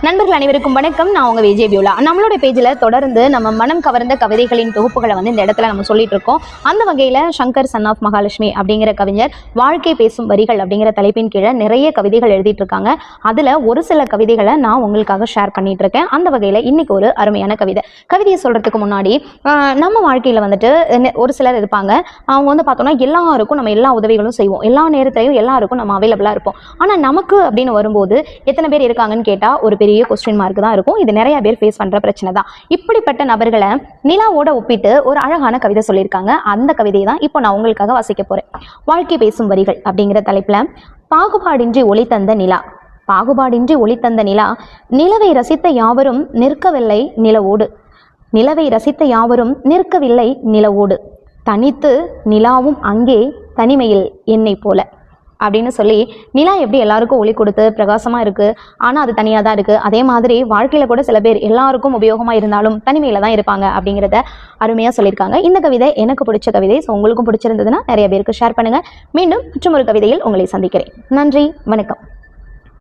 நண்பர்கள் அனைவருக்கும் வணக்கம். நான் உங்க விஜய் பியூலா. நம்மளோட பேஜில் தொடர்ந்து நம்ம மனம் கவர்ந்த கவிதைகளின் தொகுப்புகளை இந்த இடத்துல நம்ம சொல்லிட்டு இருக்கோம். அந்த வகையில் சங்கர் சன் ஆஃப் மகாலட்சுமி அப்படிங்கிற கவிஞர் வாழ்க்கை பேசும் வரிகள் அப்படிங்கிற தலைப்பின் கீழே நிறைய கவிதைகள் எழுதிட்டு இருக்காங்க. அதில் ஒரு சில கவிதைகளை நான் உங்களுக்காக ஷேர் பண்ணிட்டு இருக்கேன். அந்த வகையில் இன்னைக்கு ஒரு அருமையான கவிதையை சொல்றதுக்கு முன்னாடி நம்ம வாழ்க்கையில் ஒரு சிலர் இருப்பாங்க. அவங்க பார்த்தோம்னா எல்லாருக்கும் நம்ம எல்லா உதவிகளும் செய்வோம், எல்லா நேரத்தையும் எல்லாருக்கும் நம்ம அவைலபிளாக இருப்போம். ஆனால் நமக்கு அப்படின்னு வரும்போது எத்தனை பேர் இருக்காங்கன்னு கேட்டால் ஒரு பெரிய கொஸ்டின் மார்க் தான் இருக்கும். இது நிறைய பேர் ஃபேஸ் பண்ற பிரச்சனை தான். இப்படிப்பட்ட நபர்களை நிலாவோட ஒப்பிட்டு ஒரு அழகான கவிதை சொல்லியிருக்காங்க. அந்த கவிதையை தான் இப்போ நான் உங்களுக்காக வாசிக்க போறேன். வாழ்க்கை பேசும் வரிகள் அப்படிங்கிற தலைப்புல பாகுபாடின்றி ஒளி தந்த நிலா. பாகுபாடின்றி ஒளி தந்த நிலா, நிலவை ரசித்த யாவரும் நிற்கவில்லை நிலவோடு. நிலவை ரசித்த யாவரும் நிற்கவில்லை நிலவோடு. தனித்து நிலாவும் அங்கே தனிமையில் என்னை போல அப்படின்னு சொல்லி, நிலா எப்படி எல்லாருக்கும் ஒளி கொடுத்து பிரகாசமாக இருக்குது, ஆனால் அது தனியாக தான் இருக்குது. அதே மாதிரி வாழ்க்கையில் கூட சில பேர் எல்லாருக்கும் உபயோகமாக இருந்தாலும் தனிமையில் தான் இருப்பாங்க அப்படிங்கிறத அருமையாக சொல்லியிருக்காங்க. இந்த கவிதை எனக்கு பிடிச்ச கவிதை. ஸோ உங்களுக்கும் பிடிச்சிருந்ததுன்னா நிறைய பேருக்கு ஷேர் பண்ணுங்கள். மீண்டும் மற்றும் ஒரு கவிதையில் உங்களை சந்திக்கிறேன். நன்றி, வணக்கம்.